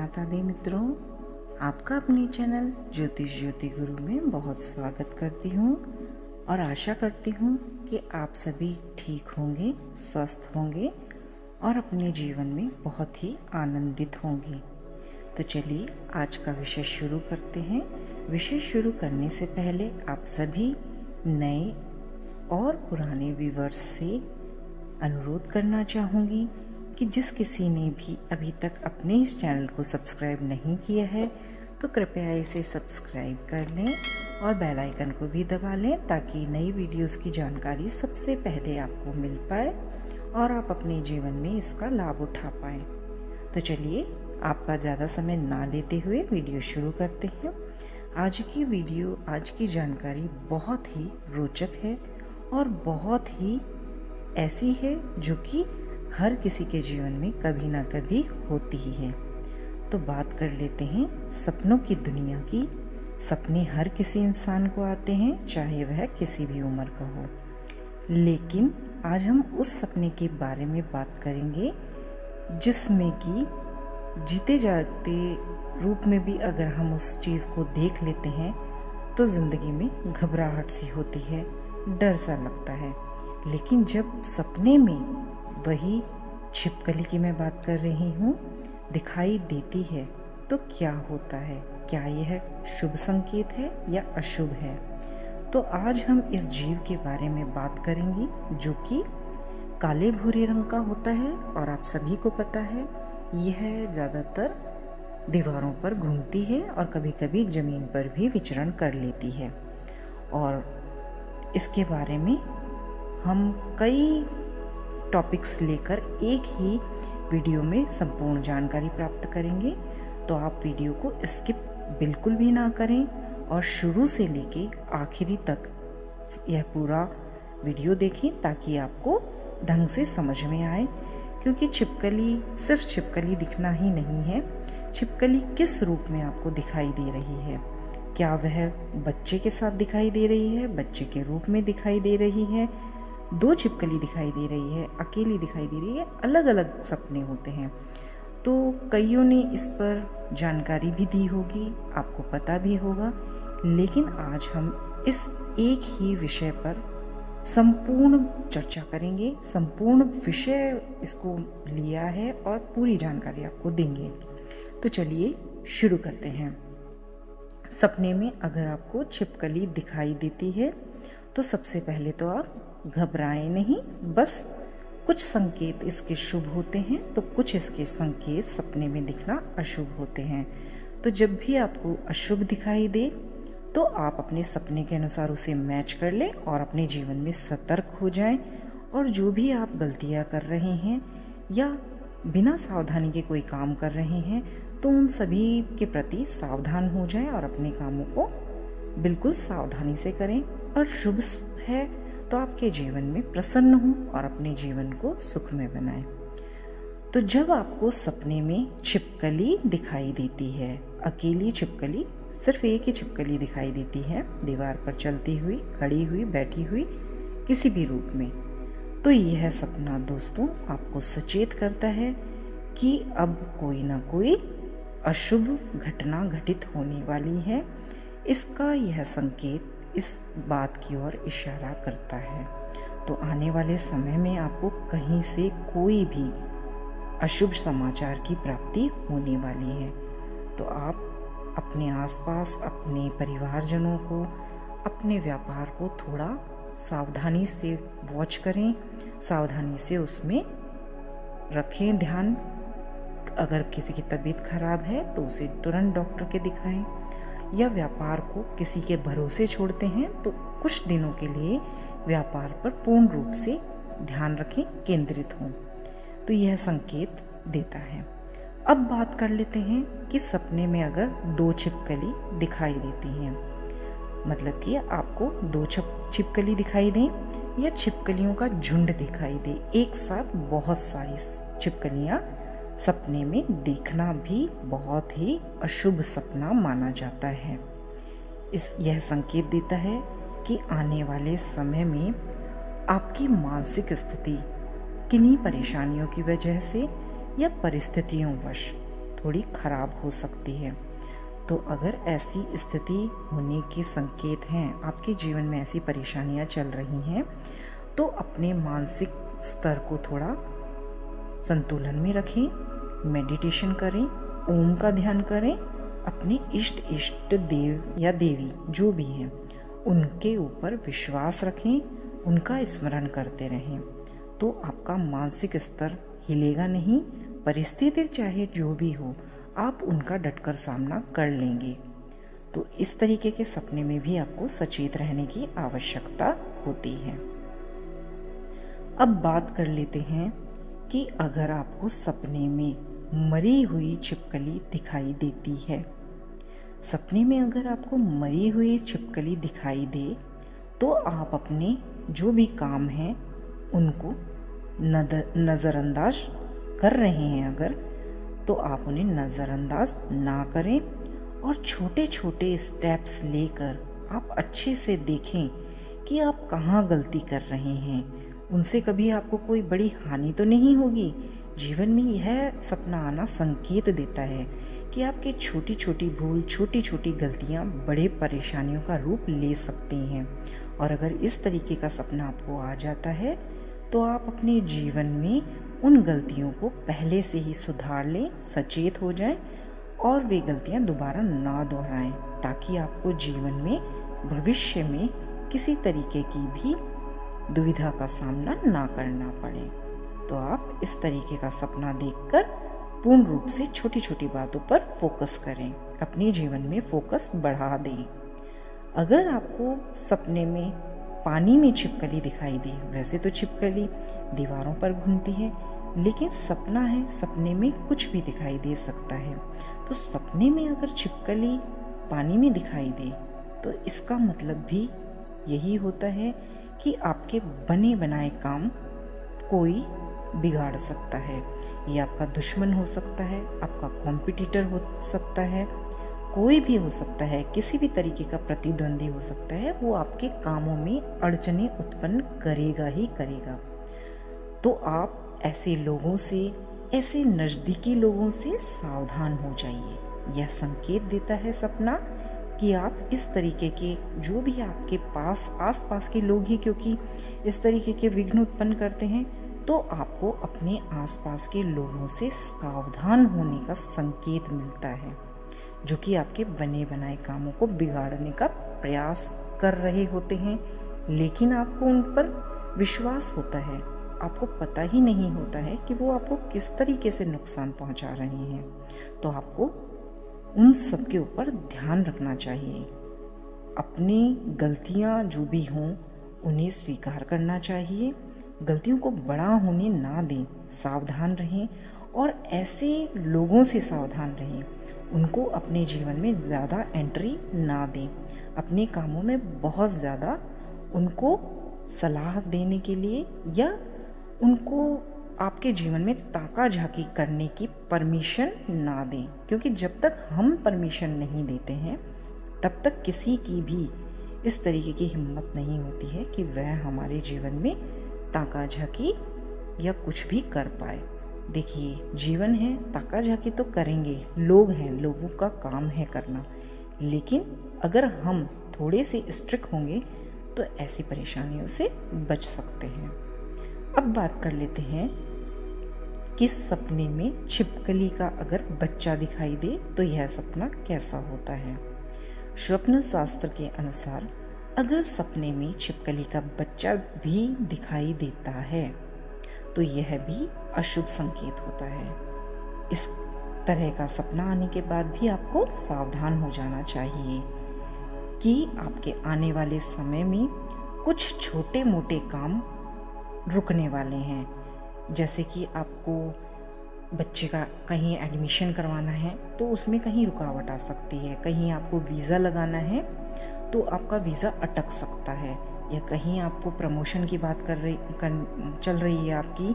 माता दी मित्रों, आपका अपने चैनल ज्योतिष ज्योति गुरु में बहुत स्वागत करती हूँ और आशा करती हूँ कि आप सभी ठीक होंगे, स्वस्थ होंगे और अपने जीवन में बहुत ही आनंदित होंगे। तो चलिए आज का विषय शुरू करते हैं। विषय शुरू करने से पहले आप सभी नए और पुराने व्यूअर्स से अनुरोध करना चाहूँगी कि जिस किसी ने भी अभी तक अपने इस चैनल को सब्सक्राइब नहीं किया है तो कृपया इसे सब्सक्राइब कर लें और बेल आइकन को भी दबा लें ताकि नई वीडियोस की जानकारी सबसे पहले आपको मिल पाए और आप अपने जीवन में इसका लाभ उठा पाएँ। तो चलिए आपका ज़्यादा समय ना लेते हुए वीडियो शुरू करते हैं। आज की जानकारी बहुत ही रोचक है और बहुत ही ऐसी है जो कि हर किसी के जीवन में कभी ना कभी होती ही है। तो बात कर लेते हैं सपनों की दुनिया की। सपने हर किसी इंसान को आते हैं, चाहे वह किसी भी उम्र का हो, लेकिन आज हम उस सपने के बारे में बात करेंगे जिसमें कि जीते जागते रूप में भी अगर हम उस चीज़ को देख लेते हैं तो ज़िंदगी में घबराहट सी होती है, डर सा लगता है। लेकिन जब सपने में वही छिपकली की मैं बात कर रही हूँ दिखाई देती है तो क्या होता है? क्या यह शुभ संकेत है या अशुभ है? तो आज हम इस जीव के बारे में बात करेंगे जो कि काले भूरे रंग का होता है और आप सभी को पता है यह ज़्यादातर दीवारों पर घूमती है और कभी कभी ज़मीन पर भी विचरण कर लेती है। और इसके बारे में हम कई टॉपिक्स लेकर एक ही वीडियो में संपूर्ण जानकारी प्राप्त करेंगे। तो आप वीडियो को स्किप बिल्कुल भी ना करें और शुरू से लेके आखिरी तक यह पूरा वीडियो देखें ताकि आपको ढंग से समझ में आए। क्योंकि छिपकली सिर्फ छिपकली दिखना ही नहीं है, छिपकली किस रूप में आपको दिखाई दे रही है। क्या वह बच्चे के साथ दिखाई दे रही है, बच्चे के रूप में दिखाई दे रही है, दो छिपकली दिखाई दे रही है, अकेली दिखाई दे रही है, अलग अलग सपने होते हैं। तो कईयों ने इस पर जानकारी भी दी होगी, आपको पता भी होगा, लेकिन आज हम इस एक ही विषय पर संपूर्ण चर्चा करेंगे। संपूर्ण विषय इसको लिया है और पूरी जानकारी आपको देंगे। तो चलिए शुरू करते हैं। सपने में अगर आपको छिपकली दिखाई देती है तो सबसे पहले तो आप घबराएं नहीं, बस कुछ संकेत इसके शुभ होते हैं तो कुछ इसके संकेत सपने में दिखना अशुभ होते हैं। तो जब भी आपको अशुभ दिखाई दे तो आप अपने सपने के अनुसार उसे मैच कर लें और अपने जीवन में सतर्क हो जाएं और जो भी आप गलतियां कर रहे हैं या बिना सावधानी के कोई काम कर रहे हैं तो उन सभी के प्रति सावधान हो जाएं और अपने कामों को बिल्कुल सावधानी से करें। और शुभ है तो आपके जीवन में प्रसन्न हो और अपने जीवन को सुखमय बनाएं। तो जब आपको सपने में छिपकली दिखाई देती है, अकेली छिपकली, सिर्फ एक ही छिपकली दिखाई देती है दीवार पर चलती हुई, खड़ी हुई, बैठी हुई, किसी भी रूप में, तो यह सपना दोस्तों आपको सचेत करता है कि अब कोई ना कोई अशुभ घटना घटित होने वाली है। इसका यह संकेत इस बात की ओर इशारा करता है। तो आने वाले समय में आपको कहीं से कोई भी अशुभ समाचार की प्राप्ति होने वाली है। तो आप अपने आसपास, अपने परिवारजनों को, अपने व्यापार को थोड़ा सावधानी से वॉच करें, सावधानी से उसमें रखें ध्यान। अगर किसी की तबीयत खराब है तो उसे तुरंत डॉक्टर के दिखाएं, या व्यापार को किसी के भरोसे छोड़ते हैं तो कुछ दिनों के लिए व्यापार पर पूर्ण रूप से ध्यान रखें, केंद्रित हों। तो यह संकेत देता है। अब बात कर लेते हैं कि सपने में अगर दो छिपकली दिखाई देती हैं, मतलब कि आपको दो छिपकली दिखाई दें या छिपकलियों का झुंड दिखाई दे, एक साथ बहुत सारी छिपकलियां सपने में देखना भी बहुत ही अशुभ सपना माना जाता है। यह संकेत देता है कि आने वाले समय में आपकी मानसिक स्थिति किन्हीं परेशानियों की वजह से या परिस्थितियों वश थोड़ी खराब हो सकती है। तो अगर ऐसी स्थिति होने के संकेत हैं, आपके जीवन में ऐसी परेशानियां चल रही हैं, तो अपने मानसिक स्तर को थोड़ा संतुलन में रखें, मेडिटेशन करें, ओम का ध्यान करें, अपने इष्ट देव या देवी जो भी हैं उनके ऊपर विश्वास रखें, उनका स्मरण करते रहें, तो आपका मानसिक स्तर हिलेगा नहीं। परिस्थिति चाहे जो भी हो, आप उनका डटकर सामना कर लेंगे। तो इस तरीके के सपने में भी आपको सचेत रहने की आवश्यकता होती है। अब बात कर लेते हैं कि अगर आपको सपने में मरी हुई छिपकली दिखाई देती है, सपने में अगर आपको मरी हुई छिपकली दिखाई दे, तो आप अपने जो भी काम हैं उनको नज़रअंदाज कर रहे हैं अगर, तो आप उन्हें नज़रअंदाज ना करें और छोटे छोटे स्टेप्स लेकर आप अच्छे से देखें कि आप कहाँ गलती कर रहे हैं। उनसे कभी आपको कोई बड़ी हानि तो नहीं होगी। जीवन में यह सपना आना संकेत देता है कि आपकी छोटी छोटी भूल, छोटी छोटी गलतियाँ बड़े परेशानियों का रूप ले सकती हैं। और अगर इस तरीके का सपना आपको आ जाता है, तो आप अपने जीवन में उन गलतियों को पहले से ही सुधार लें, सचेत हो जाएं और वे गलतियां दोबारा ना दोहराएं, ताकि आपको जीवन में भविष्य में किसी तरीके की भी दुविधा का सामना ना करना पड़े। तो आप इस तरीके का सपना देखकर पूर्ण रूप से छोटी छोटी बातों पर फोकस करें, अपने जीवन में फोकस बढ़ा दें। अगर आपको सपने में पानी में छिपकली दिखाई दे, वैसे तो छिपकली दीवारों पर घूमती है, लेकिन सपना है, सपने में कुछ भी दिखाई दे सकता है। तो सपने में अगर छिपकली पानी में दिखाई दे, तो इसका मतलब भी यही होता है कि आपके बने बनाए काम कोई बिगाड़ सकता है। ये आपका दुश्मन हो सकता है, आपका कॉम्पिटिटर हो सकता है, कोई भी हो सकता है, किसी भी तरीके का प्रतिद्वंदी हो सकता है। वो आपके कामों में अड़चने उत्पन्न करेगा ही करेगा। तो आप ऐसे लोगों से, ऐसे नज़दीकी लोगों से सावधान हो जाइए। यह संकेत देता है सपना कि आप इस तरीके के जो भी आपके पास आसपास के लोग ही क्योंकि इस तरीके के विघ्न उत्पन्न करते हैं, तो आपको अपने आसपास के लोगों से सावधान होने का संकेत मिलता है, जो कि आपके बने बनाए कामों को बिगाड़ने का प्रयास कर रहे होते हैं। लेकिन आपको उन पर विश्वास होता है, आपको पता ही नहीं होता है कि वो आपको किस तरीके से नुकसान पहुंचा रहे हैं। तो आपको उन सब के ऊपर ध्यान रखना चाहिए। अपनी गलतियां जो भी हों उन्हें स्वीकार करना चाहिए, गलतियों को बड़ा होने ना दें, सावधान रहें और ऐसे लोगों से सावधान रहें, उनको अपने जीवन में ज़्यादा एंट्री ना दें। अपने कामों में बहुत ज़्यादा उनको सलाह देने के लिए या उनको आपके जीवन में ताका झाकी करने की परमिशन ना दें, क्योंकि जब तक हम परमिशन नहीं देते हैं तब तक किसी की भी इस तरीके की हिम्मत नहीं होती है कि वह हमारे जीवन में ताका झाकी या कुछ भी कर पाए। देखिए, जीवन है, ताका झाकी तो करेंगे, लोग हैं, लोगों का काम है करना, लेकिन अगर हम थोड़े से स्ट्रिक्ट होंगे तो ऐसी परेशानियों से बच सकते हैं। अब बात कर लेते हैं कि सपने में छिपकली का अगर बच्चा दिखाई दे तो यह सपना कैसा होता है। स्वप्न शास्त्र के अनुसार अगर सपने में छिपकली का बच्चा भी दिखाई देता है तो यह भी अशुभ संकेत होता है। इस तरह का सपना आने के बाद भी आपको सावधान हो जाना चाहिए कि आपके आने वाले समय में कुछ छोटे मोटे काम रुकने वाले हैं। जैसे कि आपको बच्चे का कहीं एडमिशन करवाना है तो उसमें कहीं रुकावट आ सकती है, कहीं आपको वीज़ा लगाना है तो आपका वीज़ा अटक सकता है, या कहीं आपको प्रमोशन की बात चल रही है आपकी,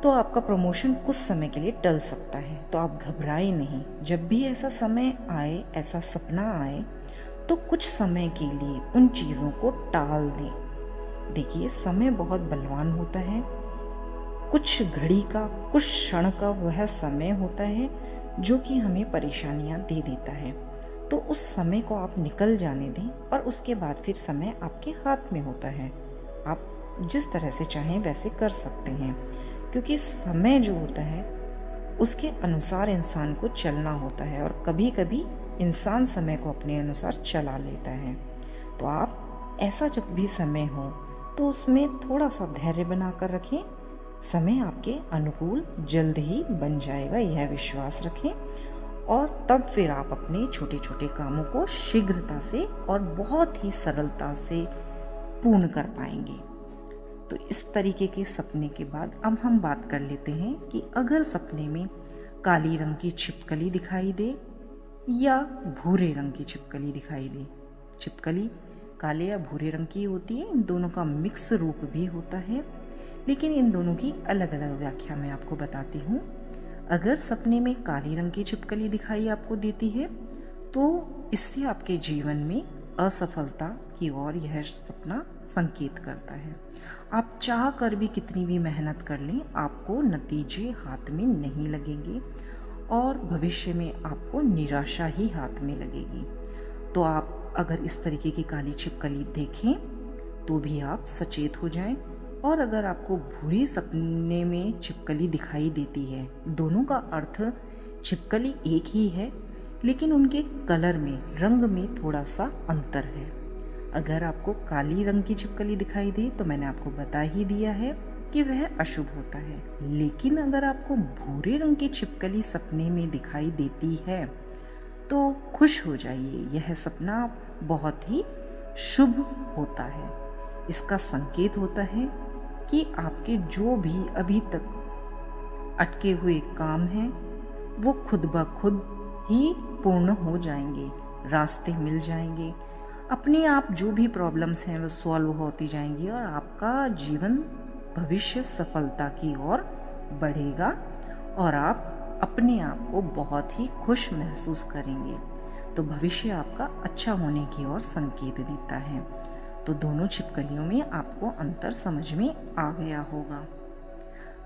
तो आपका प्रमोशन कुछ समय के लिए टल सकता है। तो आप घबराएं नहीं। जब भी ऐसा समय आए, ऐसा सपना आए, तो कुछ समय के लिए उन चीज़ों को टाल दें। देखिए, समय बहुत बलवान होता है। कुछ घड़ी का, कुछ क्षण का वह समय होता है जो कि हमें परेशानियां दे देता है। तो उस समय को आप निकल जाने दें और उसके बाद फिर समय आपके हाथ में होता है। आप जिस तरह से चाहें वैसे कर सकते हैं, क्योंकि समय जो होता है उसके अनुसार इंसान को चलना होता है और कभी कभी इंसान समय को अपने अनुसार चला लेता है। तो आप ऐसा जब भी समय हो तो उसमें थोड़ा सा धैर्य बनाकर रखें। समय आपके अनुकूल जल्द ही बन जाएगा, यह विश्वास रखें, और तब फिर आप अपने छोटे छोटे कामों को शीघ्रता से और बहुत ही सरलता से पूर्ण कर पाएंगे। तो इस तरीके के सपने के बाद अब हम बात कर लेते हैं कि अगर सपने में काली रंग की छिपकली दिखाई दे या भूरे रंग की छिपकली दिखाई दे। छिपकली काले या भूरे रंग की होती है, इन दोनों का मिक्स रूप भी होता है, लेकिन इन दोनों की अलग अलग व्याख्या मैं आपको बताती हूँ। अगर सपने में काली रंग की छिपकली दिखाई आपको देती है तो इससे आपके जीवन में असफलता की ओर यह सपना संकेत करता है। आप चाह कर भी कितनी भी मेहनत कर लें, आपको नतीजे हाथ में नहीं लगेंगे और भविष्य में आपको निराशा ही हाथ में लगेगी। तो आप अगर इस तरीके की काली छिपकली देखें तो भी आप सचेत हो जाएं, और अगर आपको भूरी सपने में छिपकली दिखाई देती है, दोनों का अर्थ छिपकली एक ही है लेकिन उनके कलर में, रंग में थोड़ा सा अंतर है। अगर आपको काली रंग की छिपकली दिखाई दे तो मैंने आपको बता ही दिया है कि वह अशुभ होता है, लेकिन अगर आपको भूरे रंग की छिपकली सपने में दिखाई देती है तो खुश हो जाइए, यह सपना बहुत ही शुभ होता है। इसका संकेत होता है कि आपके जो भी अभी तक अटके हुए काम हैं वो खुद ब खुद ही पूर्ण हो जाएंगे, रास्ते मिल जाएंगे, अपने आप जो भी प्रॉब्लम्स हैं वो सॉल्व होती जाएंगी और आपका जीवन भविष्य सफलता की ओर बढ़ेगा और आप अपने आप को बहुत ही खुश महसूस करेंगे। तो भविष्य आपका अच्छा होने की ओर संकेत देता है। तो दोनों छिपकलियों में आपको अंतर समझ में आ गया होगा।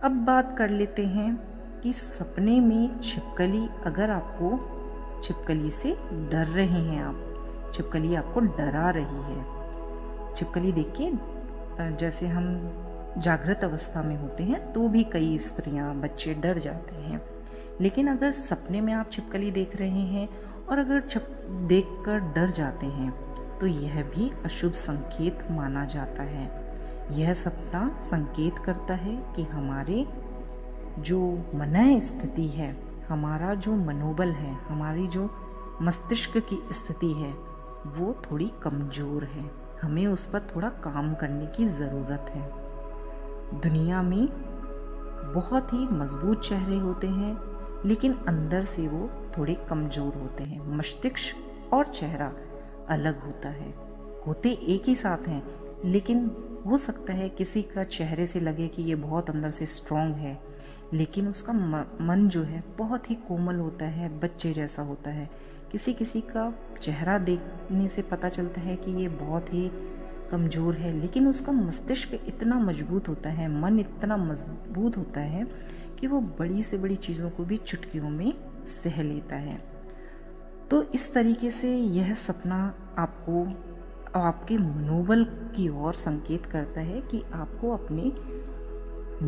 अब बात कर लेते हैं कि सपने में छिपकली, अगर आपको छिपकली से डर रहे हैं, आप छिपकली आपको डरा रही है, छिपकली देख के जैसे हम जागृत अवस्था में होते हैं तो भी कई स्त्रियां, बच्चे डर जाते हैं, लेकिन अगर सपने में आप छिपकली देख रहे हैं और अगर देखकर डर जाते हैं तो यह भी अशुभ संकेत माना जाता है। यह सपना संकेत करता है कि हमारे जो मनः स्थिति है, हमारा जो मनोबल है, हमारी जो मस्तिष्क की स्थिति है वो थोड़ी कमज़ोर है, हमें उस पर थोड़ा काम करने की ज़रूरत है। दुनिया में बहुत ही मजबूत चेहरे होते हैं लेकिन अंदर से वो थोड़े कमज़ोर होते हैं। मस्तिष्क और चेहरा अलग होता है, होते एक ही साथ हैं, लेकिन हो सकता है किसी का चेहरे से लगे कि ये बहुत अंदर से स्ट्रांग है, लेकिन उसका मन जो है बहुत ही कोमल होता है, बच्चे जैसा होता है। किसी किसी का चेहरा देखने से पता चलता है कि ये बहुत ही कमज़ोर है, लेकिन उसका मस्तिष्क इतना मजबूत होता है, मन इतना मजबूत होता है कि वो बड़ी से बड़ी चीज़ों को भी चुटकियों में सह लेता है। तो इस तरीके से यह सपना आपको आपके मनोबल की ओर संकेत करता है कि आपको अपने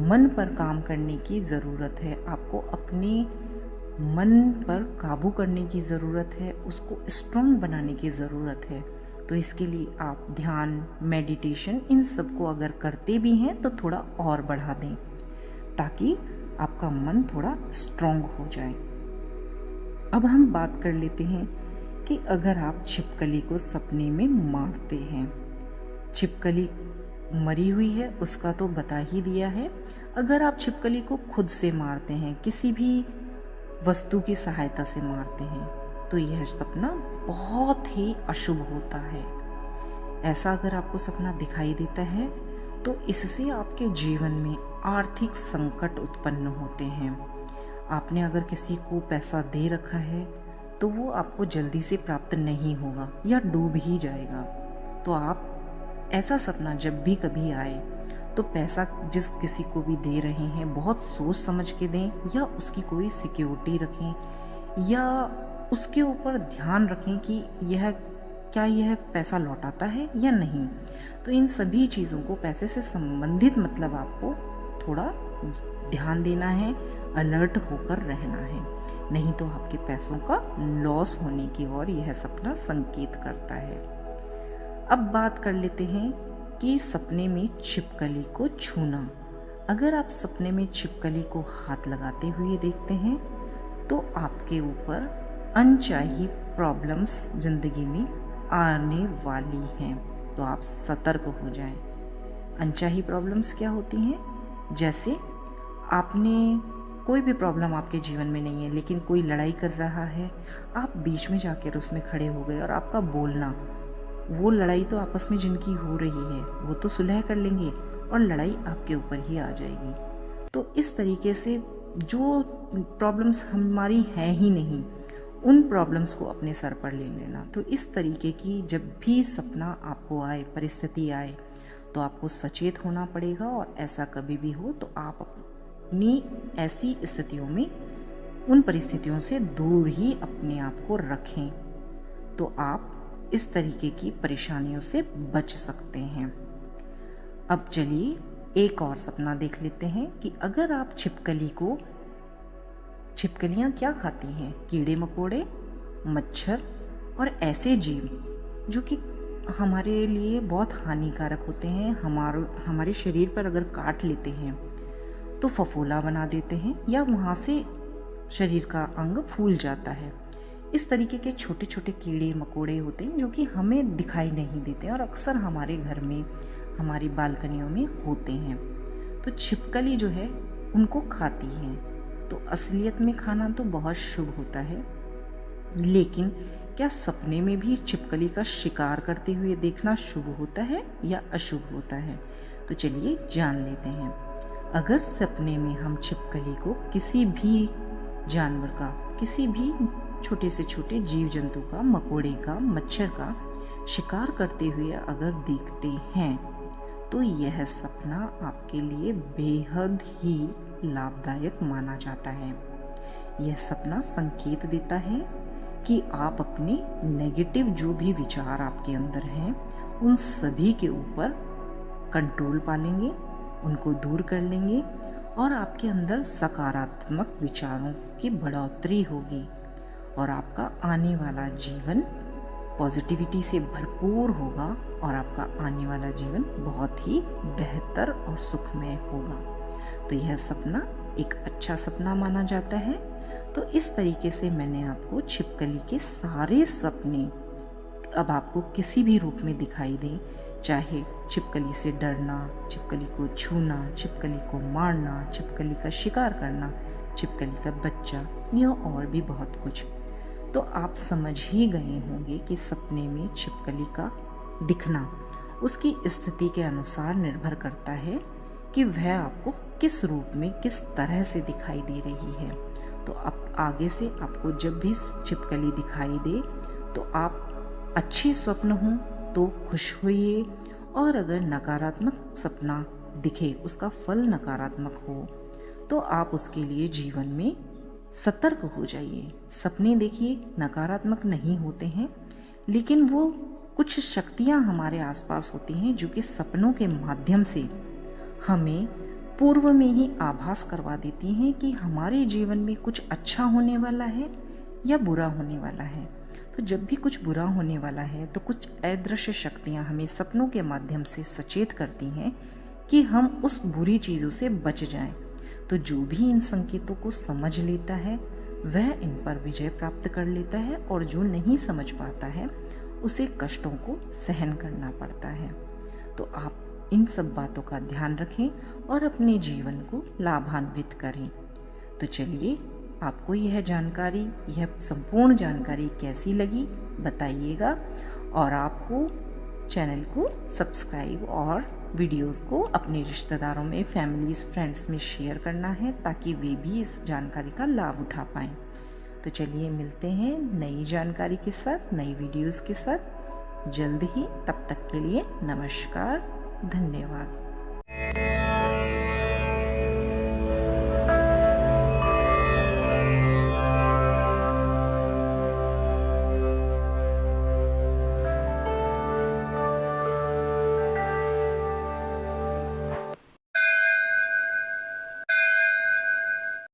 मन पर काम करने की ज़रूरत है, आपको अपने मन पर काबू करने की ज़रूरत है, उसको स्ट्रॉन्ग बनाने की ज़रूरत है। तो इसके लिए आप ध्यान, मेडिटेशन, इन सब को अगर करते भी हैं तो थोड़ा और बढ़ा दें ताकि आपका मन थोड़ा स्ट्रॉन्ग हो जाए। अब हम बात कर लेते हैं कि अगर आप छिपकली को सपने में मारते हैं, छिपकली मरी हुई है उसका तो बता ही दिया है। अगर आप छिपकली को खुद से मारते हैं, किसी भी वस्तु की सहायता से मारते हैं, तो यह सपना बहुत ही अशुभ होता है। ऐसा अगर आपको सपना दिखाई देता है तो इससे आपके जीवन में आर्थिक संकट उत्पन्न होते हैं। आपने अगर किसी को पैसा दे रखा है तो वो आपको जल्दी से प्राप्त नहीं होगा या डूब ही जाएगा। तो आप ऐसा सपना जब भी कभी आए तो पैसा जिस किसी को भी दे रहे हैं बहुत सोच समझ के दें, या उसकी कोई सिक्योरिटी रखें, या उसके ऊपर ध्यान रखें कि क्या यह पैसा लौटाता है या नहीं। तो इन सभी चीज़ों को, पैसे से संबंधित मतलब आपको थोड़ा ध्यान देना है, अलर्ट होकर रहना है, नहीं तो आपके पैसों का लॉस होने की ओर यह सपना संकेत करता है। अब बात कर लेते हैं कि सपने में छिपकली को छूना। अगर आप सपने में छिपकली को हाथ लगाते हुए देखते हैं तो आपके ऊपर अनचाही प्रॉब्लम्स ज़िंदगी में आने वाली हैं, तो आप सतर्क हो जाएं। अनचाही प्रॉब्लम्स क्या होती हैं? जैसे आपने कोई भी प्रॉब्लम आपके जीवन में नहीं है, लेकिन कोई लड़ाई कर रहा है, आप बीच में जाकर उसमें खड़े हो गए और आपका बोलना, वो लड़ाई तो आपस में जिनकी हो रही है वो तो सुलह कर लेंगे और लड़ाई आपके ऊपर ही आ जाएगी। तो इस तरीके से जो प्रॉब्लम्स हमारी हैं ही नहीं, उन प्रॉब्लम्स को अपने सर पर ले लेना। तो इस तरीके की जब भी सपना आपको आए, परिस्थिति आए, तो आपको सचेत होना पड़ेगा और ऐसा कभी भी हो तो आप अपनी ऐसी स्थितियों में उन परिस्थितियों से दूर ही अपने आप को रखें, तो आप इस तरीके की परेशानियों से बच सकते हैं। अब चलिए एक और सपना देख लेते हैं कि अगर आप छिपकलियाँ क्या खाती हैं? कीड़े मकोड़े, मच्छर और ऐसे जीव जो कि हमारे लिए बहुत हानिकारक होते हैं। हमारे शरीर पर अगर काट लेते हैं तो फफोला बना देते हैं या वहाँ से शरीर का अंग फूल जाता है। इस तरीके के छोटे छोटे कीड़े मकोड़े होते हैं जो कि हमें दिखाई नहीं देते और अक्सर हमारे घर में, हमारी बालकनियों में होते हैं। तो छिपकली जो है उनको खाती है। तो असलियत में खाना तो बहुत शुभ होता है, लेकिन क्या सपने में भी छिपकली का शिकार करते हुए देखना शुभ होता है या अशुभ होता है? तो चलिए जान लेते हैं। अगर सपने में हम छिपकली को किसी भी जानवर का, किसी भी छोटे से छोटे जीव जंतु का, मकोड़े का, मच्छर का शिकार करते हुए अगर देखते हैं तो यह सपना आपके लिए बेहद ही लाभदायक माना जाता है। यह सपना संकेत देता है कि आप अपने नेगेटिव जो भी विचार आपके अंदर हैं उन सभी के ऊपर कंट्रोल पा लेंगे, उनको दूर कर लेंगे और आपके अंदर सकारात्मक विचारों की बढ़ोतरी होगी और आपका आने वाला जीवन पॉजिटिविटी से भरपूर होगा और आपका आने वाला जीवन बहुत ही बेहतर और सुखमय होगा। तो यह सपना एक अच्छा सपना माना जाता है। तो इस तरीके से मैंने आपको छिपकली के सारे सपने, अब आपको किसी भी रूप में दिखाई दें, चाहे छिपकली से डरना, छिपकली को छूना, छिपकली को मारना, छिपकली का शिकार करना, छिपकली का बच्चा या और भी बहुत कुछ, तो आप समझ ही गए होंगे कि सपने में छिपकली का दिखना उसकी स्थिति के अनुसार निर्भर करता है कि वह आपको किस रूप में, किस तरह से दिखाई दे रही है। तो अब आगे से आपको जब भी छिपकली दिखाई दे तो आप अच्छे स्वप्न हों तो खुश होइए, और अगर नकारात्मक सपना दिखे, उसका फल नकारात्मक हो, तो आप उसके लिए जीवन में सतर्क हो जाइए। सपने देखिए नकारात्मक नहीं होते हैं, लेकिन वो कुछ शक्तियाँ हमारे आसपास होती हैं जो कि सपनों के माध्यम से हमें पूर्व में ही आभास करवा देती हैं कि हमारे जीवन में कुछ अच्छा होने वाला है या बुरा होने वाला है। तो जब भी कुछ बुरा होने वाला है तो कुछ अदृश्य शक्तियाँ हमें सपनों के माध्यम से सचेत करती हैं कि हम उस बुरी चीज़ों से बच जाएं। तो जो भी इन संकेतों को समझ लेता है वह इन पर विजय प्राप्त कर लेता है, और जो नहीं समझ पाता है उसे कष्टों को सहन करना पड़ता है। तो आप इन सब बातों का ध्यान रखें और अपने जीवन को लाभान्वित करें। तो चलिए, आपको यह संपूर्ण जानकारी कैसी लगी बताइएगा, और आपको चैनल को सब्सक्राइब और वीडियोस को अपने रिश्तेदारों में, फैमिलीज, फ्रेंड्स में शेयर करना है ताकि वे भी इस जानकारी का लाभ उठा पाएं। तो चलिए मिलते हैं नई जानकारी के साथ, नई वीडियोस के साथ जल्द ही। तब तक के लिए नमस्कार, धन्यवाद।